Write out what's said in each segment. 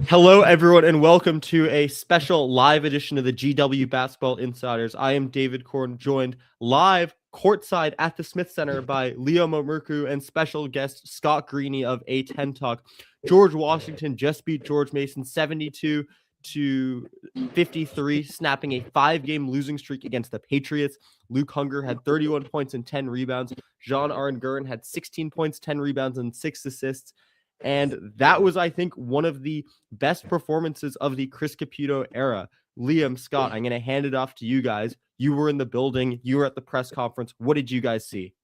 Hello, everyone, and welcome to a special live edition of the GW Basketball Insiders. I am David Korn, joined live courtside at the Smith Center by Leo Momurku and special guest Scott Greaney of A10 Talk. George Washington just beat George Mason 72-53, snapping a 5-game losing streak against the Patriots. Luke Hunger had 31 points and 10 rebounds. Jean Aranguren had 16 points, 10 rebounds, and 6 assists. And that was, I think, one of the best performances of the Chris Caputo era. Liam, Scott, I'm going to hand it off to you guys. You were in the building. You were at the press conference. What did you guys see?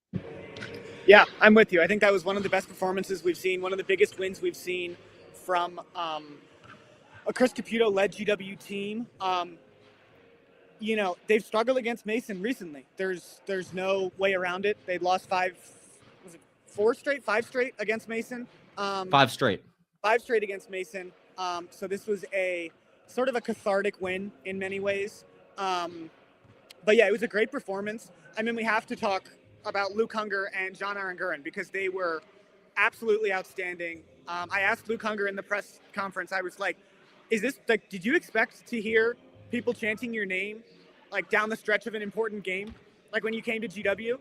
Yeah, I'm with you. I think that was one of the best performances we've seen, one of the biggest wins we've seen from a Chris Caputo-led GW team. They've struggled against Mason recently. There's no way around it. They lost five straight against Mason. 5 straight. 5 straight against Mason. So this was a sort of a cathartic win in many ways. But yeah, it was a great performance. I mean, we have to talk about Luke Hunger and Jean Aranguren because they were absolutely outstanding. I asked Luke Hunger in the press conference, I was like, did you expect to hear people chanting your name like down the stretch of an important game? Like when you came to GW?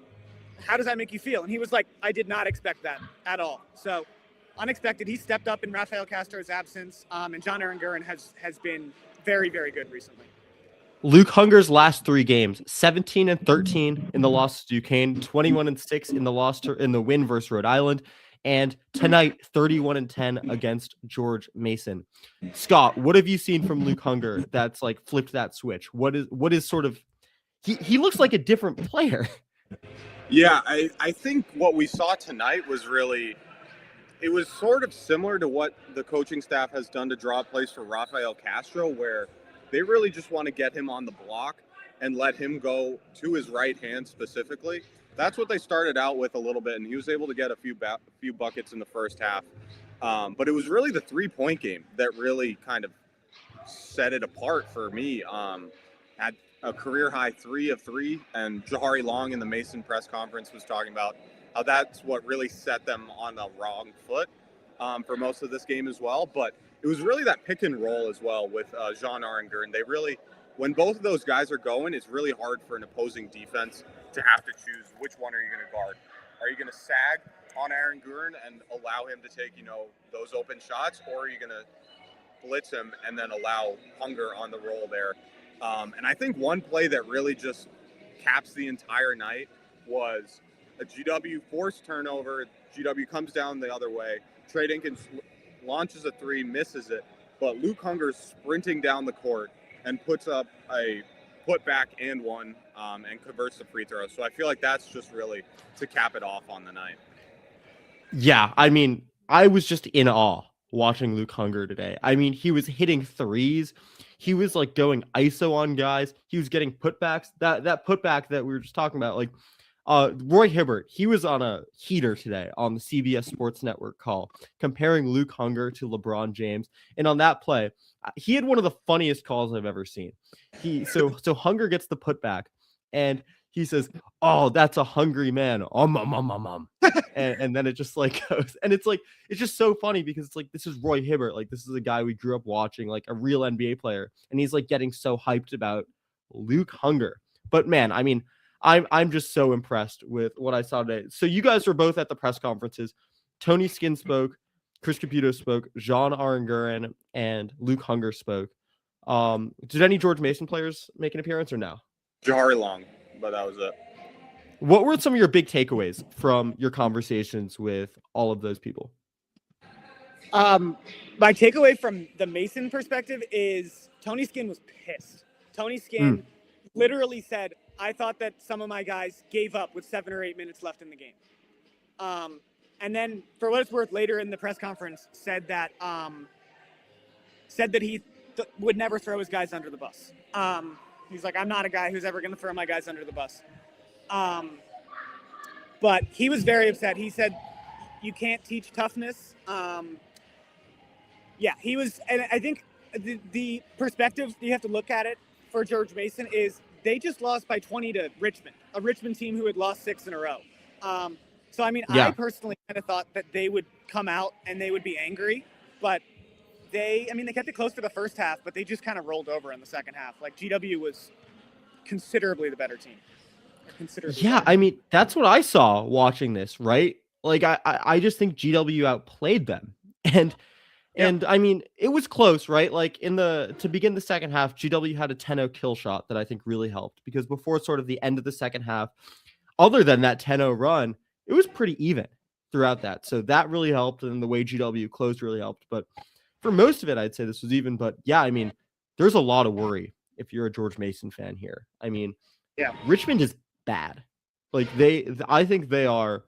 How does that make you feel? And he was like, I did not expect that at all. So unexpected. He stepped up in Rafael Castro's absence, and Jean Aranguren has been very, very good recently. Luke Hunger's last 3 games: 17-13 in the loss to Duquesne, 21-6 in the in the win versus Rhode Island, and tonight 31-10 against George Mason. Scott, what have you seen from Luke Hunger that's like flipped that switch? What is sort of he looks like a different player. Yeah, I think what we saw tonight was really. It was sort of similar to what the coaching staff has done to draw plays for Rafael Castro, where they really just want to get him on the block and let him go to his right hand specifically. That's what they started out with a little bit, and he was able to get a few buckets in the first half. But it was really the 3-point game that really kind of set it apart for me. Had a career-high 3 of 3, and Jahari Long in the Mason press conference was talking about how that's what really set them on the wrong foot for most of this game as well. But it was really that pick and roll as well with Jean Aranguren. They really, when both of those guys are going, it's really hard for an opposing defense to have to choose which one are you going to guard. Are you going to sag on Aranguren and allow him to take, those open shots, or are you going to blitz him and then allow Hunger on the roll there? And I think one play that really just caps the entire night was a GW forced turnover. GW comes down the other way. Trey Dinkins launches a 3, misses it, but Luke Hunger's sprinting down the court and puts up a putback and one and converts the free throw. So I feel like that's just really to cap it off on the night. Yeah, I mean, I was just in awe watching Luke Hunger today. I mean, he was hitting threes. He was like going ISO on guys. He was getting putbacks. That putback that we were just talking about, like Roy Hibbert, he was on a heater today on the CBS Sports Network call, comparing Luke Hunger to LeBron James. And on that play, he had one of the funniest calls I've ever seen. So Hunger gets the putback, and he says, "Oh, that's a hungry man." And then it just like goes, and it's just so funny because it's like, this is Roy Hibbert, like this is a guy we grew up watching, like a real NBA player, and he's like getting so hyped about Luke Hunger. But man, I mean, I'm just so impressed with what I saw today. So you guys were both at the press conferences. Tony Skinn spoke, Chris Caputo spoke, Jean Aranguren and Luke Hunger spoke. Did any George Mason players make an appearance or no? Jahari Long, but that was it. What were some of your big takeaways from your conversations with all of those people? My takeaway from the Mason perspective is Tony Skinn was pissed. Tony Skinn literally said, I thought that some of my guys gave up with 7 or 8 minutes left in the game. And then, for what it's worth, later in the press conference, said that he would never throw his guys under the bus. He's like, I'm not a guy who's ever going to throw my guys under the bus. But he was very upset. He said, you can't teach toughness. He was, and I think the perspective you have to look at it for George Mason is they just lost by 20 to Richmond, a Richmond team who had lost 6 in a row. I personally kind of thought that they would come out and they would be angry, but they kept it close for the first half, but they just kind of rolled over in the second half. Like GW was considerably the better team. Yeah, I mean, that's what I saw watching this, right? Like I just think GW outplayed them. And I mean, it was close, right? Like to begin the second half, GW had a 10-0 kill shot that I think really helped, because before sort of the end of the second half, other than that 10-0 run, it was pretty even throughout that. So that really helped, and the way GW closed really helped. But for most of it, I'd say this was even. But yeah, I mean, there's a lot of worry if you're a George Mason fan here. I mean, yeah, Richmond is bad. Like I think they are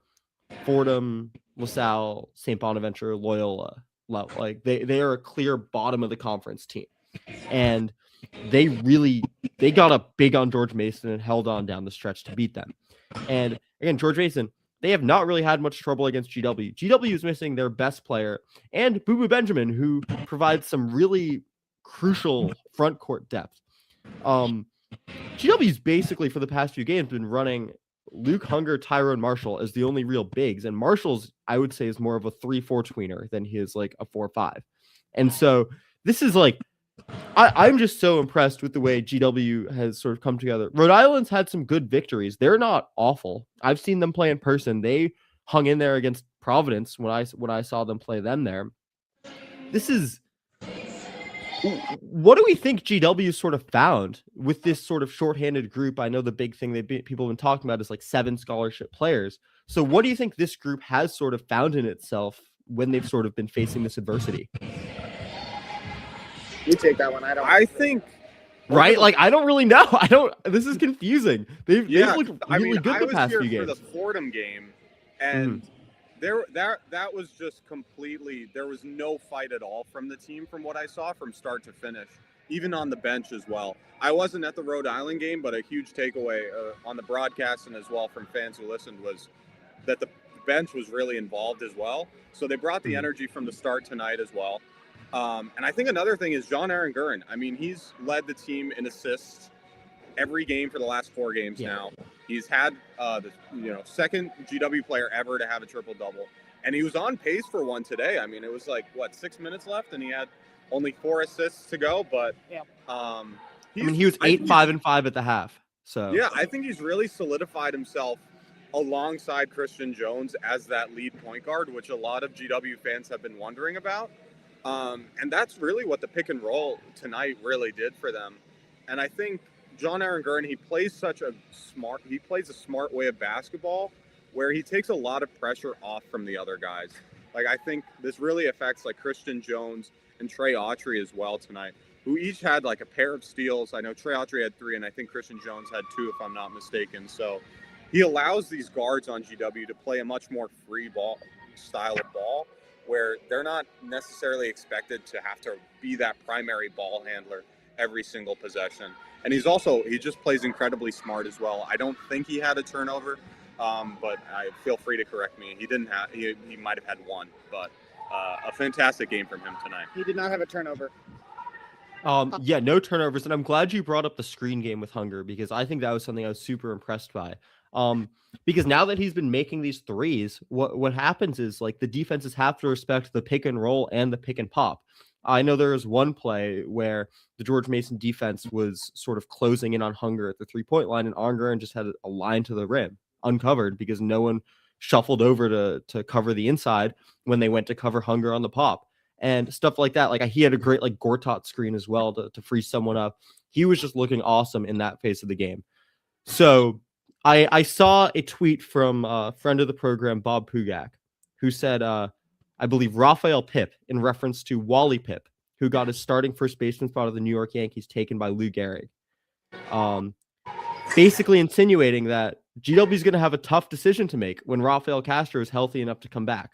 Fordham, LaSalle, St. Bonaventure, Loyola level. Like they are a clear bottom of the conference team, and they got up big on George Mason and held on down the stretch to beat them. And again, George Mason, they have not really had much trouble against GW. GW is missing their best player and Boo Boo Benjamin, who provides some really crucial front court depth. GW's basically for the past few games been running Luke Hunger, Tyrone Marshall as the only real bigs, and Marshall's, I would say, is more of a 3-4 tweener than he is like a 4-5. And so this is like, I'm just so impressed with the way GW has sort of come together. Rhode Island's had some good victories. They're not awful. I've seen them play in person. They hung in there against Providence when I saw them play them there. What do we think GW sort of found with this sort of shorthanded group? I know the big thing people have been talking about is like 7 scholarship players. So what do you think this group has sort of found in itself when they've sort of been facing this adversity? You take that one. I think. Right? Like, I don't really know. This is confusing. They've looked really good the past few games. I was here for the Fordham game, and that was just completely, there was no fight at all from the team from what I saw from start to finish, even on the bench as well. I wasn't at the Rhode Island game, but a huge takeaway on the broadcast and as well from fans who listened was that the bench was really involved as well. So they brought the energy from the start tonight as well. And I think another thing is John Aranguren. I mean, he's led the team in assists every game for the last 4 games now. He's had the second GW player ever to have a triple-double. And he was on pace for one today. I mean, it was like, 6 minutes left, and he had only 4 assists to go. But he was 8, 5, and 5 at the half. So yeah, I think he's really solidified himself alongside Christian Jones as that lead point guard, which a lot of GW fans have been wondering about. And that's really what the pick and roll tonight really did for them. And I think John Aranguren, he plays a smart way of basketball where he takes a lot of pressure off from the other guys. Like, I think this really affects like Christian Jones and Trey Autry as well tonight, who each had like a pair of steals. I know Trey Autry had 3, and I think Christian Jones had 2, if I'm not mistaken. So he allows these guards on GW to play a much more free ball style of ball, where they're not necessarily expected to have to be that primary ball handler every single possession. And he just plays incredibly smart as well. I don't think he had a turnover, but I feel free to correct me. He might have had 1, but a fantastic game from him tonight. He did not have a turnover. No turnovers. And I'm glad you brought up the screen game with Hunger, because I think that was something I was super impressed by. Because now that he's been making these threes, what happens is like the defenses have to respect the pick and roll and the pick and pop. I know there was one play where the George Mason defense was sort of closing in on Hunger at the 3-point line, and Aranguren just had a line to the rim uncovered because no one shuffled over to cover the inside when they went to cover Hunger on the pop and stuff like that. Like, he had a great like Gortat screen as well to free someone up. He was just looking awesome in that phase of the game. So I saw a tweet from a friend of the program, Bob Pugak, who said, I believe Raphael Pip, in reference to Wally Pip, who got his starting first baseman spot of the New York Yankees taken by Lou Gehrig. Basically insinuating that GW is going to have a tough decision to make when Rafael Castro is healthy enough to come back.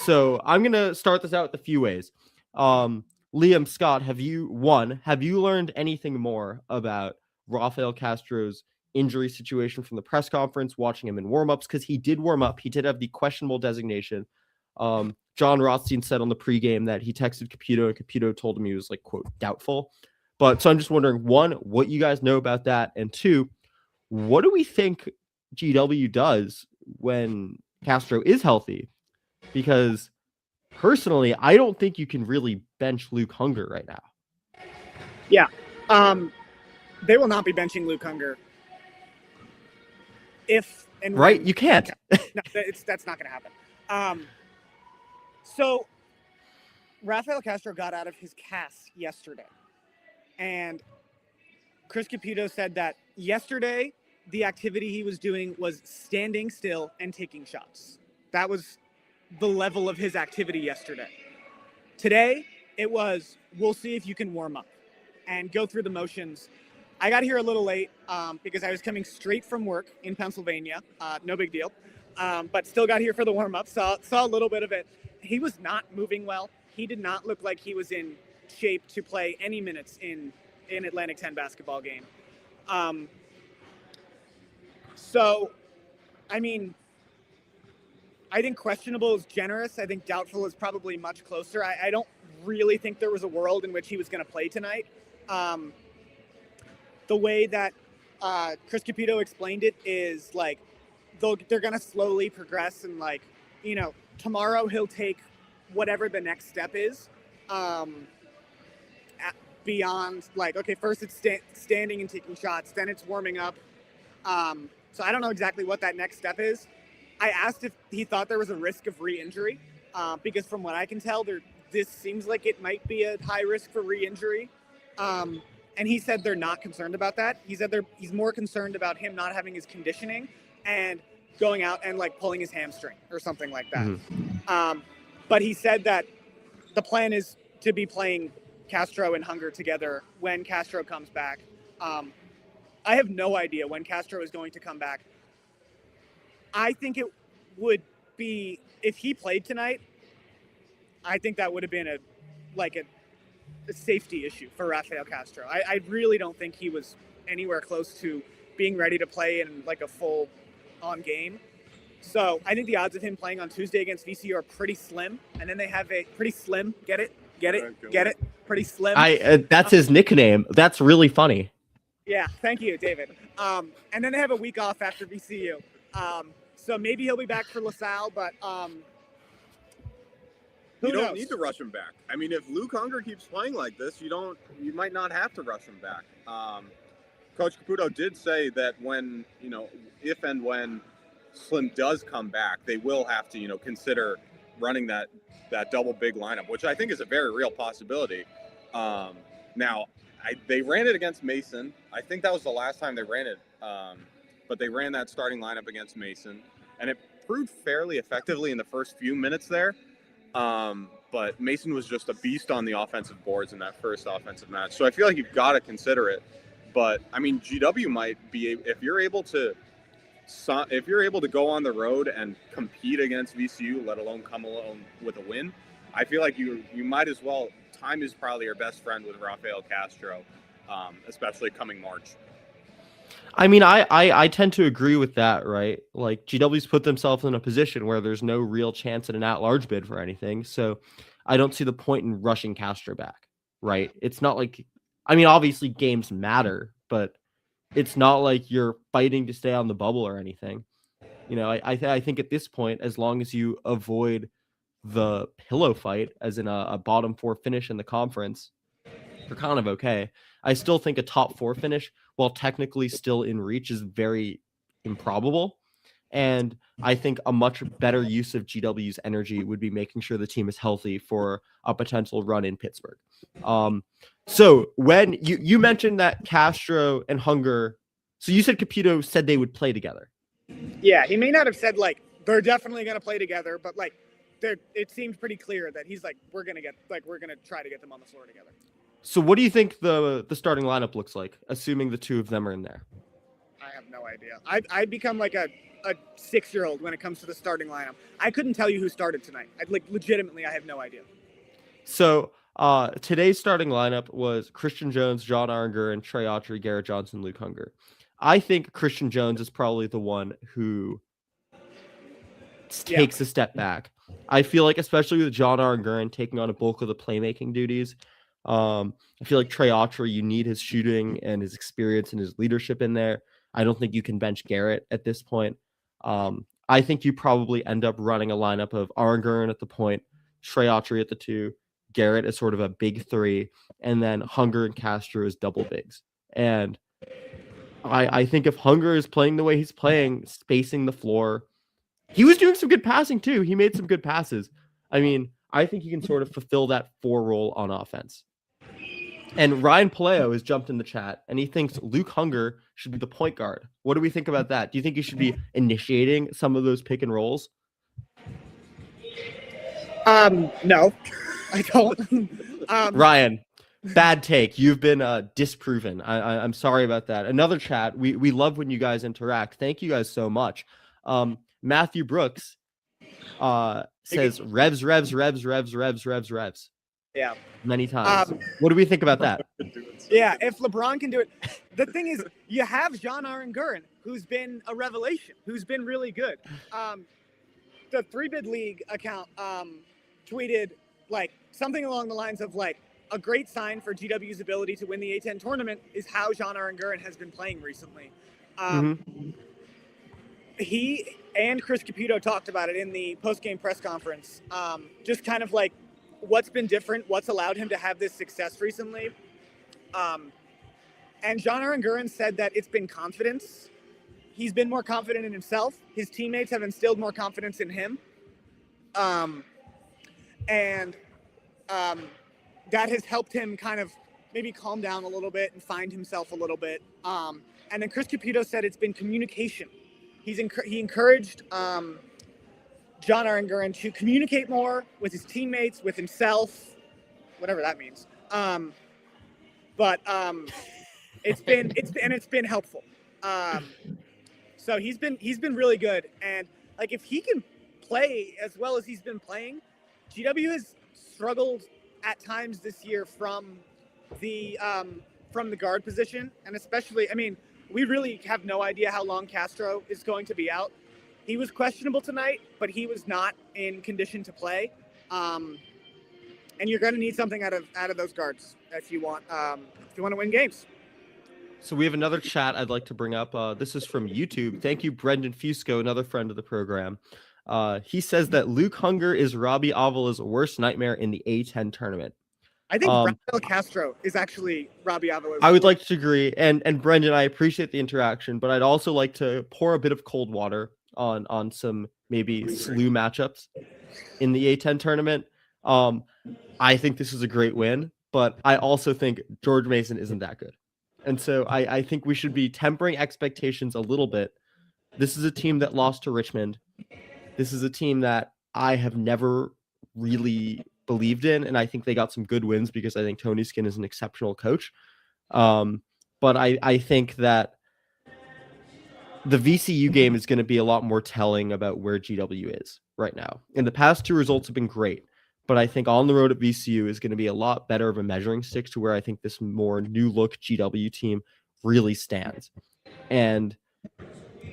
So I'm going to start this out with a few ways. Liam, Scott, have you learned anything more about Rafael Castro's injury situation from the press conference, watching him in warmups? Because he did warm up. He did have the questionable designation. John Rothstein said on the pregame that he texted Caputo, and Caputo told him he was like, quote, doubtful. But so I'm just wondering, 1, what you guys know about that, and 2, what do we think GW does when Castro is healthy? Because personally, I don't think you can really bench Luke Hunger right now. Yeah. They will not be benching Luke Hunger. If and Right? when, You can't. no, that's not going to happen. So Rafael Castro got out of his cast yesterday, and Chris Caputo said that yesterday the activity he was doing was standing still and taking shots. That was the level of his activity yesterday. Today, it was, we'll see if you can warm up and go through the motions. I got here a little late because I was coming straight from work in Pennsylvania. No big deal. But still got here for the warm up. Saw a little bit of it. He was not moving well. He did not look like he was in shape to play any minutes in Atlantic 10 basketball game. So, I mean, I think questionable is generous. I think doubtful is probably much closer. I don't really think there was a world in which he was going to play tonight. The way that Chris Caputo explained it is like they're going to slowly progress, and like, you know, tomorrow he'll take whatever the next step is. Beyond, like, okay, first it's standing and taking shots, then it's warming up. So I don't know exactly what that next step is. I asked if he thought there was a risk of re-injury, because from what I can tell, this seems like it might be a high risk for re-injury. And he said they're not concerned about that. He said he's more concerned about him not having his conditioning and going out and like pulling his hamstring or something like that. Mm-hmm. But he said that the plan is to be playing Castro and Hunger together when Castro comes back. I have no idea when Castro is going to come back. I think it would be, if he played tonight, I think that would have been a safety issue for Rafael Castro. I really don't think he was anywhere close to being ready to play in like a full on game. So I think the odds of him playing on Tuesday against VCU are pretty slim. And then they have a pretty slim, get it? Pretty slim. That's his nickname. That's really funny. Yeah, thank you, David. And then they have a week off after VCU. So maybe he'll be back for LaSalle, but you don't need to rush him back. I mean, if Luke Hunger keeps playing like this, you might not have to rush him back. Coach Caputo did say that when, if and when Slim does come back, they will have to, consider running that double big lineup, which I think is a very real possibility. Now, they ran it against Mason. I think that was the last time they ran it. But they ran that starting lineup against Mason, and it proved fairly effectively in the first few minutes there. But Mason was just a beast on the offensive boards in that first offensive match. So I feel like you've got to consider it. But I mean, GW might be, if you're able to go on the road and compete against VCU, let alone come alone with a win, I feel like you might as well. Time is probably your best friend with Rafael Castro, especially coming March. I mean, I tend to agree with that, right? Like, GW's put themselves in a position where there's no real chance at an at-large bid for anything. So I don't see the point in rushing Castro back, right? It's not like, I mean, obviously games matter, but it's not like you're fighting to stay on the bubble or anything. I think at this point, as long as you avoid the pillow fight, as in a bottom four finish in the conference, you're kind of okay. I still think a top four finish, while technically still in reach, is very improbable. And I think a much better use of GW's energy would be making sure the team is healthy for a potential run in Pittsburgh. So when you mentioned that Castro and Hunger, so you said Caputo said they would play together. Yeah, he may not have said like they're definitely going to play together, but like it seemed pretty clear that he's like, we're going to try to get them on the floor together. So what do you think the starting lineup looks like, assuming the two of them are in there? I have no idea. I've become like a 6-year-old when it comes to the starting lineup. I couldn't tell you who started tonight. Legitimately, I have no idea. So today's starting lineup was Christian Jones, John Aranguren, Trey Autry, Garrett Johnson, Luke Hunger. I think Christian Jones is probably the one who takes a step back. I feel like, especially with John Aranguren taking on a bulk of the playmaking duties, I feel like Trey Autry, you need his shooting and his experience and his leadership in there. I don't think you can bench Garrett at this point. I think you probably end up running a lineup of Aranguren at the point, Trey Autry at the 2, Garrett is sort of a big 3, and then Hunger and Castro is double bigs. And I think if Hunger is playing the way he's playing, spacing the floor, he was doing some good passing too. He made some good passes. I mean, I think he can sort of fulfill that 4 role on offense. And Ryan Paleo has jumped in the chat, and he thinks Luke Hunger should be the point guard. What do we think about that? Do you think he should be initiating some of those pick and rolls? No, I don't. Ryan, bad take. You've been disproven. I'm sorry about that. Another chat. We love when you guys interact. Thank you guys so much. Matthew Brooks says revs. Yeah. Many times. What do we think about that? Yeah, if LeBron can do it. The thing is, you have John Aranguren, who's been a revelation, who's been really good. The 3-Bid League account tweeted like something along the lines of like, a great sign for GW's ability to win the A10 tournament is how John Aranguren has been playing recently. He and Chris Caputo talked about it in the post-game press conference. Just kind of like what's been different, what's allowed him to have this success recently. And John Aranguren said that it's been confidence. He's been more confident in himself. His teammates have instilled more confidence in him. That has helped him kind of maybe calm down a little bit and find himself a little bit. And then Chris Caputo said it's been communication. He encouraged John Aranguren to communicate more with his teammates, with himself, whatever that means. It's been helpful. So he's been really good. And like if he can play as well as he's been playing, GW has struggled at times this year from the guard position, and especially, I mean, we really have no idea how long Castro is going to be out. He was questionable tonight, but he was not in condition to play. And you're going to need something out of those guards if you want to win games. So we have another chat I'd like to bring up. This is from YouTube. Thank you, Brendan Fusco, another friend of the program. He says that Luke Hunger is Robbie Avila's worst nightmare in the A10 tournament. I think Rafael Castro is actually Robbie Avila's. I would like to agree. And Brendan, I appreciate the interaction, but I'd also like to pour a bit of cold water on some maybe slew matchups in the A10 tournament. I think this is a great win, but I also think George Mason isn't that good. And so I think we should be tempering expectations a little bit. This is a team that lost to Richmond. This is a team that I have never really believed in, and I think they got some good wins because I think Tony Skin is an exceptional coach. But I think that the VCU game is going to be a lot more telling about where GW is right now. And the past 2 results have been great, but I think on the road at VCU is going to be a lot better of a measuring stick to where I think this more new look GW team really stands. And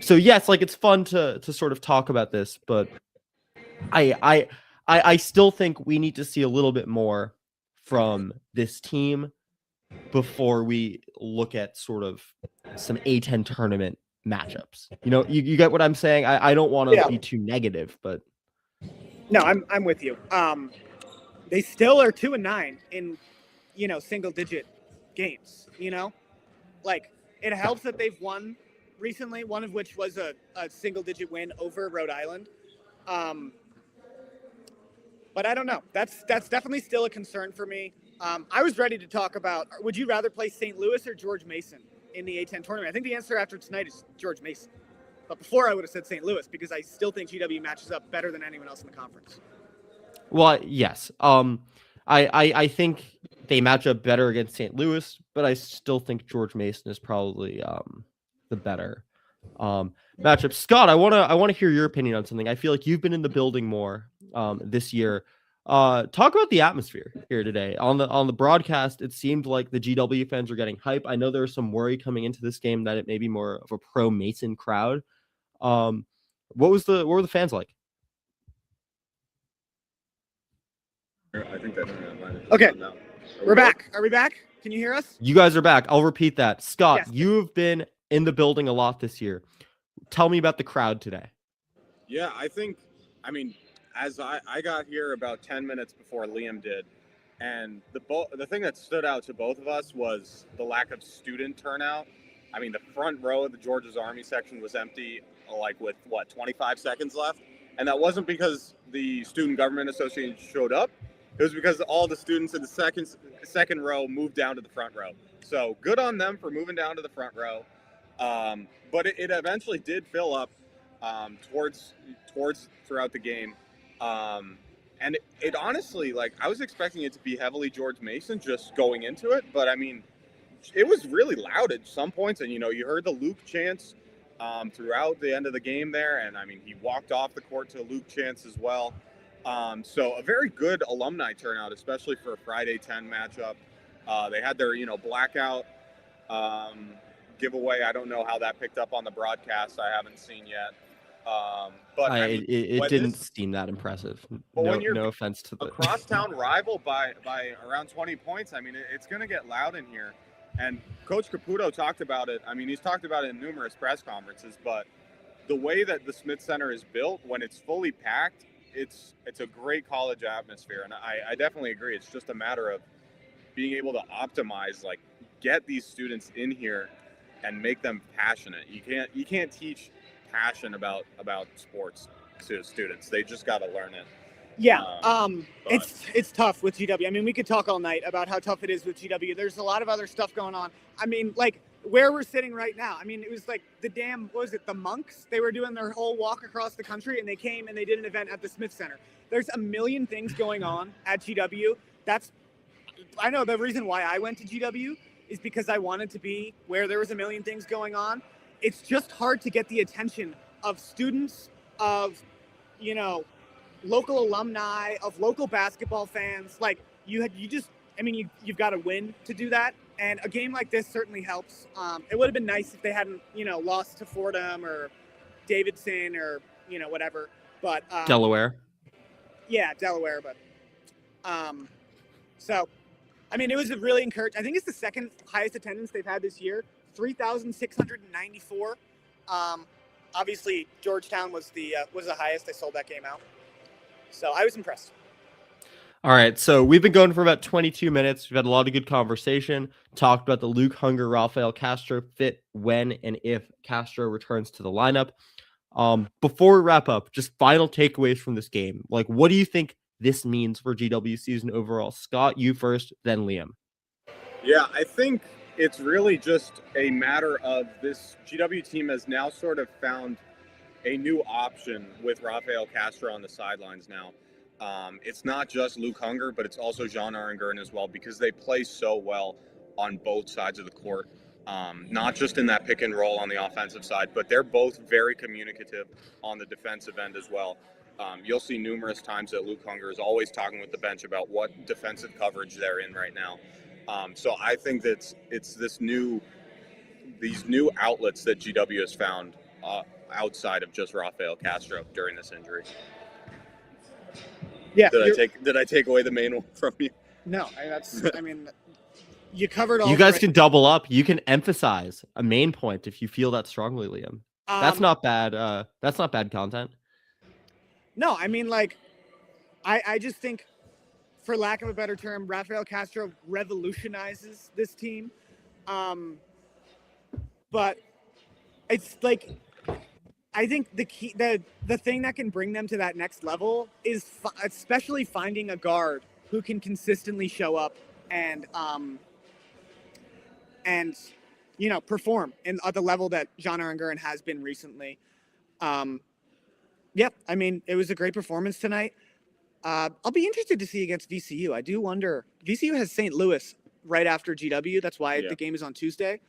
so yes, like it's fun to sort of talk about this, but I still think we need to see a little bit more from this team before we look at sort of some A10 tournament matchups. You know, you get what I'm saying? I don't want to be too negative, but no, I'm with you. They still are 2-9 in, single digit games, like it helps that they've won recently, one of which was a single digit win over Rhode Island. But I don't know. That's definitely still a concern for me. I was ready to talk about, would you rather play St. Louis or George Mason in the A10 tournament? I think the answer after tonight is George Mason. But before I would have said St. Louis because I still think GW matches up better than anyone else in the conference. Well, yes. I think they match up better against St. Louis, but I still think George Mason is probably the better matchup. Scott, I want to hear your opinion on something. I feel like you've been in the building more this year. Talk about the atmosphere here today on the broadcast. It seemed like the GW fans were getting hype. I know there was some worry coming into this game that it may be more of a pro Mason crowd. What were the fans like? I think that's okay. We're back. Are we back? Can you hear us? You guys are back. I'll repeat that. Scott, yes. You've been in the building a lot this year. Tell me about the crowd today. Yeah, I think, as I got here about 10 minutes before Liam did, and the thing that stood out to both of us was the lack of student turnout. I mean, the front row of the Georgia's Army section was empty, like with 25 seconds left, and that wasn't because the Student Government Association showed up. It was because all the students in the second row moved down to the front row. So good on them for moving down to the front row. But it eventually did fill up towards throughout the game. And it honestly, like, I was expecting it to be heavily George Mason just going into it, but I mean, it was really loud at some points, and you heard the Luke chants throughout the end of the game there, and I mean, he walked off the court to Luke chants as well. So a very good alumni turnout, especially for a Friday 10 matchup. They had their blackout giveaway. I don't know how that picked up on the broadcast. I haven't seen yet. But I mean, it didn't seem that impressive. No offense to the crosstown rival by around 20 points. I mean, it's going to get loud in here. And Coach Caputo talked about it. I mean, he's talked about it in numerous press conferences. But the way that the Smith Center is built, when it's fully packed, it's a great college atmosphere. And I definitely agree. It's just a matter of being able to optimize, like, get these students in here and make them passionate. You can't teach passion about sports to students. They just got to learn it. Yeah. It's tough with GW. I mean, we could talk all night about how tough it is with GW. There's a lot of other stuff going on. I mean, like where we're sitting right now. I mean, it was like the monks? They were doing their whole walk across the country, and they came and they did an event at the Smith Center. There's a million things going on at GW. I know the reason why I went to GW is because I wanted to be where there was a million things going on. It's just hard to get the attention of students, of, local alumni, of local basketball fans. Like you've got to win to do that. And a game like this certainly helps. It would have been nice if they hadn't, lost to Fordham or Davidson or, whatever. But Delaware. Yeah, Delaware. But so, I mean, it was a really encouraging. I think it's the second highest attendance they've had this year, 3,694. Obviously, Georgetown was the highest. They sold that game out. So I was impressed. All right, so we've been going for about 22 minutes. We've had a lot of good conversation, talked about the Luke Hunger, Rafael Castro fit when and if Castro returns to the lineup. Before we wrap up, just final takeaways from this game. Like, what do you think this means for GW season overall? Scott, you first, then Liam. Yeah, I think it's really just a matter of this GW team has now sort of found a new option with Rafael Castro on the sidelines now. It's not just Luke Hunger, but it's also Jean Aranguren as well, because they play so well on both sides of the court. Not just in that pick and roll on the offensive side, but they're both very communicative on the defensive end as well. You'll see numerous times that Luke Hunger is always talking with the bench about what defensive coverage they're in right now. So I think that it's these new outlets that GW has found outside of just Rafael Castro during this injury. Yeah. Did I take away the main one from you? No, you covered all. You guys can double up. You can emphasize a main point if you feel that strongly, Liam. That's not bad. That's not bad content. No, I mean, like, I just think, for lack of a better term, Rafael Castro revolutionizes this team. But it's like, I think the key, the thing that can bring them to that next level is especially finding a guard who can consistently show up and perform at the level that Jean Aranguren has been recently. Yep, I mean, it was a great performance tonight. I'll be interested to see against VCU. I do wonder. VCU has St. Louis right after GW. That's why the game is on Tuesday.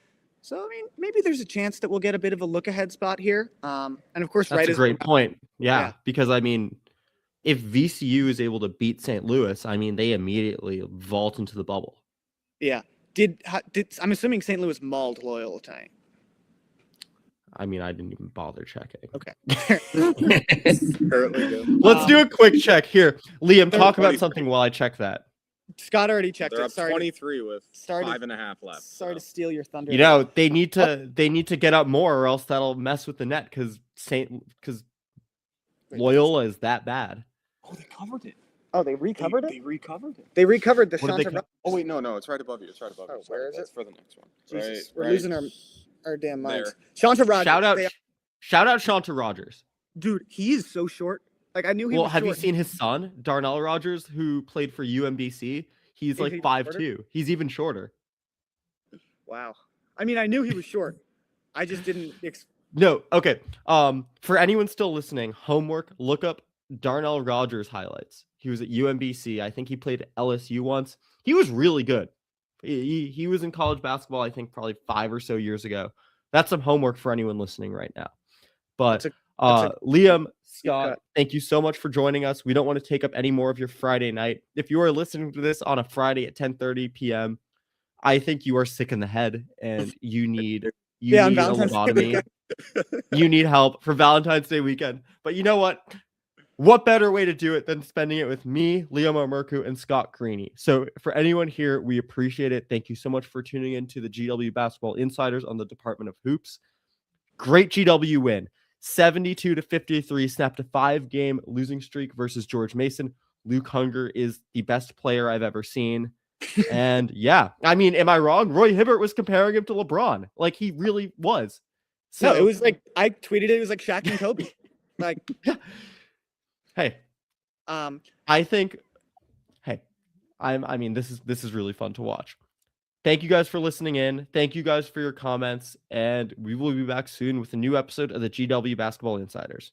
So, I mean, maybe there's a chance that we'll get a bit of a look-ahead spot here. And, of course, that's a great point. Yeah, because, I mean, if VCU is able to beat St. Louis, I mean, they immediately vault into the bubble. Yeah. I'm assuming St. Louis mauled Loyola tonight. I mean, I didn't even bother checking. Okay. Let's do a quick check here. Liam, talk about something while I check that. Scott already checked They're it. Up 23 with 5.5 left. Sorry to steal your thunder. They need to get up more, or else that'll mess with the net because Loyola is that bad. Oh, they covered it. Oh, they recovered it? They recovered it. They recovered the What did they Shanta co- Oh wait, no, it's right above you. It's right above you. Oh, where is That's it? for the next one. Jesus, Right, we're losing our damn minds. there. Shanta Rogers. Shout out Shanta Rogers. Dude, he is so short. Like, I knew he Well, was have you short. seen his son, Darnell Rogers, who played for UMBC? He's Is like he 5'2". He's even shorter. Wow. I mean, I knew he was short. I just didn't. No, okay. For anyone still listening, homework, look up Darnell Rogers highlights. He was at UMBC. I think he played at LSU once. He was really good. He was in college basketball, I think, probably 5 or so years ago. That's some homework for anyone listening right now. But Liam, Scott, thank you so much for joining us. We don't want to take up any more of your Friday night. If you are listening to this on a Friday at 10:30 p.m., I think you are sick in the head and you need a lobotomy. You need help for Valentine's Day weekend. But you know what? What better way to do it than spending it with me, Liam Marmerku, and Scott Greaney? So for anyone here, we appreciate it. Thank you so much for tuning in to the GW Basketball Insiders on the Department of Hoops. Great GW win. 72-53, snapped a 5-game losing streak versus George Mason. Luke Hunger is the best player I've ever seen. And yeah, I mean, am I wrong? Roy Hibbert was comparing him to LeBron. Like, he really was. So it was like, I tweeted it was like Shaq and Kobe. Like, hey, I think, I mean, this is really fun to watch. Thank you guys for listening in. Thank you guys for your comments. And we will be back soon with a new episode of the GW Basketball Insiders.